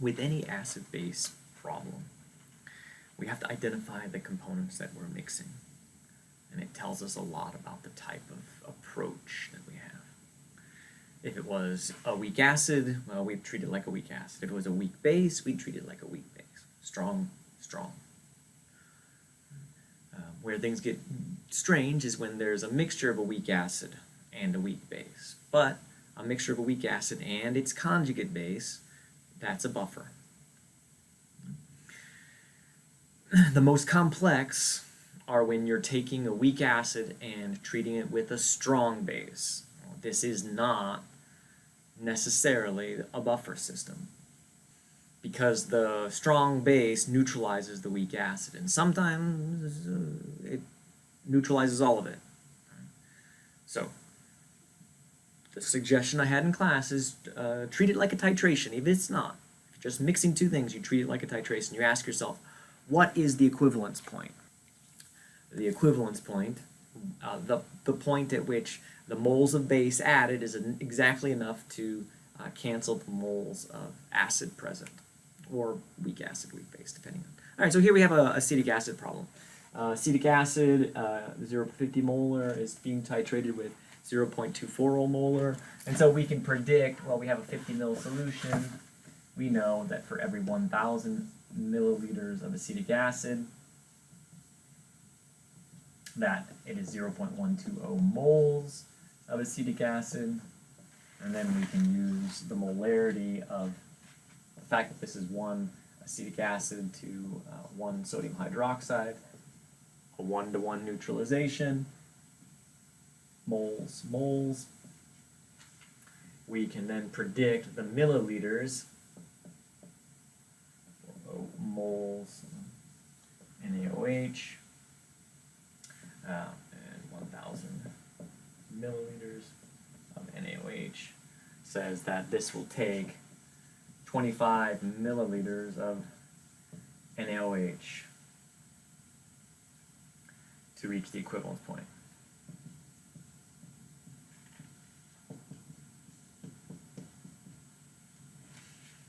with any acid-base problem, we have to identify the components that we're mixing. And it tells us a lot about the type of approach that we have. If it was a weak acid, well, we'd treat it like a weak acid. If it was a weak base, we'd treat it like a weak base. Strong, strong. Where things get strange is when there's a mixture of a weak acid and a weak base. But a mixture of a weak acid and its conjugate base, that's a buffer. The most complex are when you're taking a weak acid and treating it with a strong base. This is not necessarily a buffer system, because the strong base neutralizes the weak acid, and sometimes it neutralizes all of it. So the suggestion I had in class is treat it like a titration, even if it's not. If you're just mixing two things, you treat it like a titration. You ask yourself, what is the equivalence point? The equivalence point, the point at which the moles of base added is exactly enough to cancel the moles of acid present, or weak acid, weak base, depending on. All right, so here we have a acetic acid problem. Acetic acid, 0.50 molar, is being titrated with 0.24 molar, and so we can predict, well, we have a 50 ml solution. We know that for every 1,000 milliliters of acetic acid, that it is 0.120 moles of acetic acid, and then we can use the molarity of the fact that this is 1 acetic acid to 1 sodium hydroxide, a 1-to-1 neutralization, moles, moles. We can then predict the milliliters, moles, NaOH, and 1,000 milliliters of NaOH, says that this will take 25 milliliters of NaOH to reach the equivalence point.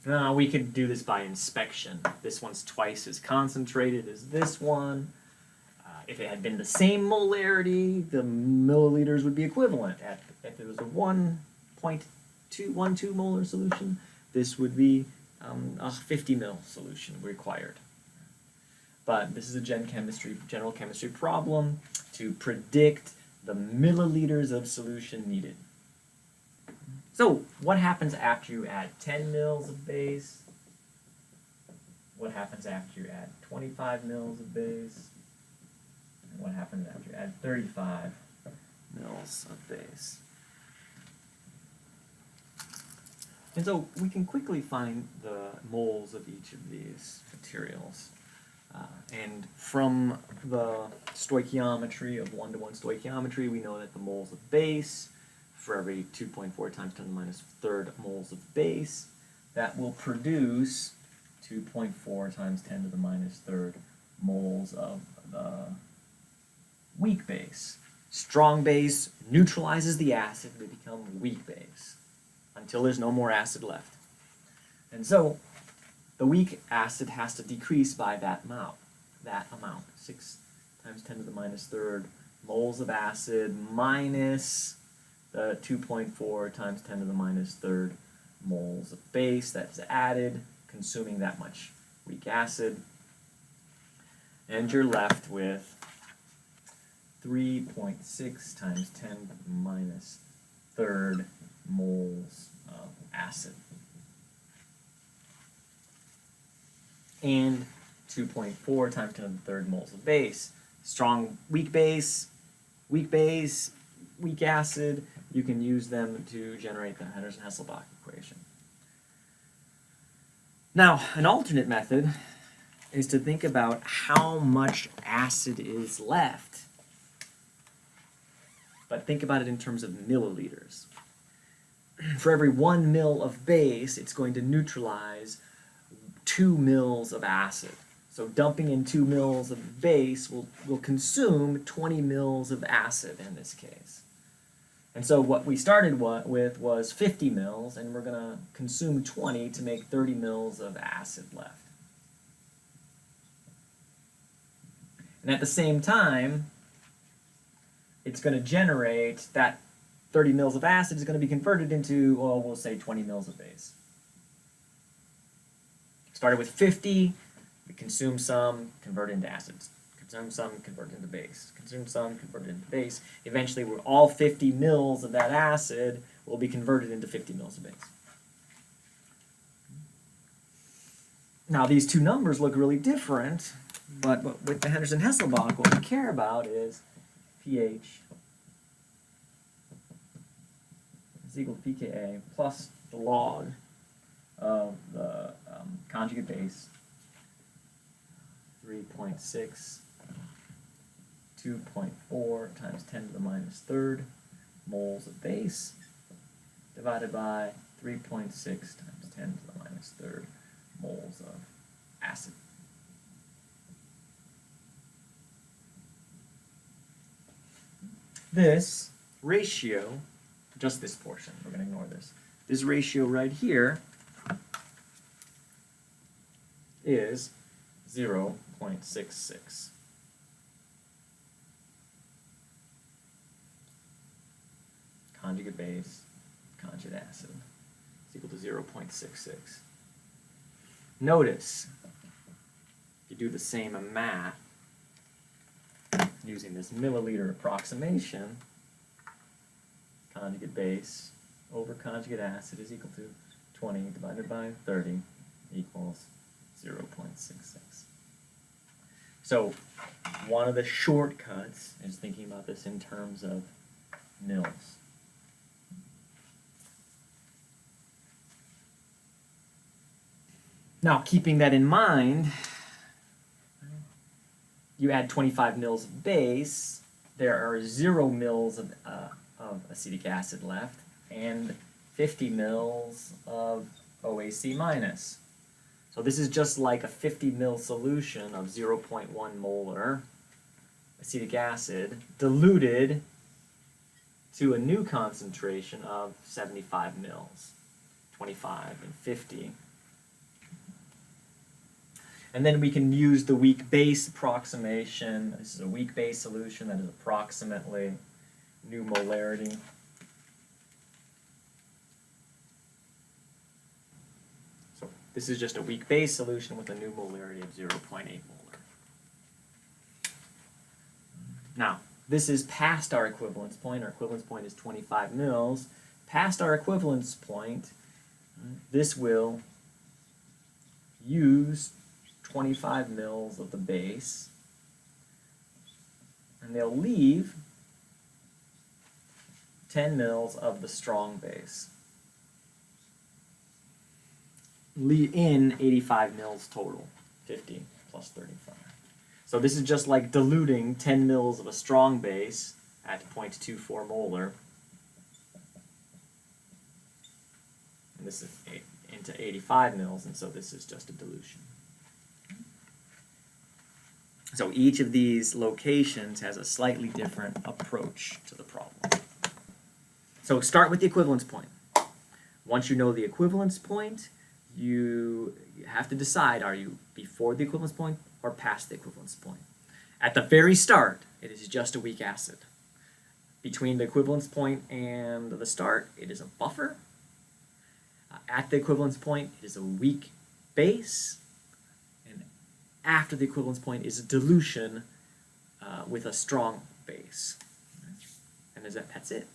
Now, we could do this by inspection. This one's twice as concentrated as this one. If it had been the same molarity, the milliliters would be equivalent. If it was a 1.212 molar solution, this would be a 50 ml solution required. But this is a general chemistry problem to predict the milliliters of solution needed. So, what happens after you add 10 mils of base? What happens after you add 25 mils of base? And what happens after you add 35 mils of base? And so we can quickly find the moles of each of these materials. And from the stoichiometry of 1-to-1 stoichiometry, we know that the moles of base, for every 2.4 times 10 to the minus third moles of base, that will produce 2.4 times 10 to the minus third moles of the weak base. Strong base neutralizes the acid to become weak base until there's no more acid left. And so the weak acid has to decrease by that amount. 6 times 10 to the minus third moles of acid minus the 2.4 times 10 to the minus third moles of base that's added, consuming that much weak acid. And you're left with 3.6 times 10 to the minus third moles of acid. And 2.4 times 10 to the third moles of base. Strong, weak base, weak acid, you can use them to generate the Henderson-Hasselbalch equation. Now, an alternate method is to think about how much acid is left. But think about it in terms of milliliters. For every 1 mil of base, it's going to neutralize 2 mils of acid. So dumping in 2 mils of base will consume 20 mils of acid in this case. And so what we started with was 50 mils, and we're going to consume 20 to make 30 mils of acid left. And at the same time, it's going to generate that 30 mils of acid is going to be converted into, well, we'll say 20 mils of base. Started with 50, we consume some, convert into acids. Consume some, convert into base. Consume some, convert into base. Eventually, all 50 mils of that acid will be converted into 50 mils of base. Now, these two numbers look really different, but with the Henderson-Hasselbalch, what we care about is pH is equal to pKa plus the log of the conjugate base, 3.6, 2.4 times 10 to the minus third moles of base divided by 3.6 times 10 to the minus third moles of acid. This ratio, just this portion, we're going to ignore this. This ratio right here is 0.66. Conjugate base, conjugate acid is equal to 0.66. Notice, if you do the same math using this milliliter approximation, conjugate base over conjugate acid is equal to 20 divided by 30 equals 0.66. So one of the shortcuts is thinking about this in terms of mils. Now, keeping that in mind, you add 25 mils of base, there are 0 mils of acetic acid left, and 50 mils of OAC minus. So this is just like a 50 mil solution of 0.1 molar acetic acid diluted to a new concentration of 75 mils, 25 and 50. And then we can use the weak base approximation. This is a weak base solution that is approximately new molarity. So this is just a weak base solution with a new molarity of 0.8 molar. Now, this is past our equivalence point. Our equivalence point is 25 mils. Past our equivalence point, this will use 25 mils of the base, and they'll leave 10 mils of the strong base. In 85 mils total, 50 plus 35. So this is just like diluting 10 mils of a strong base at 0.24 molar. And this is into 85 mils, and so this is just a dilution. So each of these locations has a slightly different approach to the problem. So start with the equivalence point. Once you know the equivalence point, you have to decide, are you before the equivalence point or past the equivalence point? At the very start, it is just a weak acid. Between the equivalence point and the start, it is a buffer. At the equivalence point, it is a weak base. After the equivalence point is a dilution with a strong base. And that's it.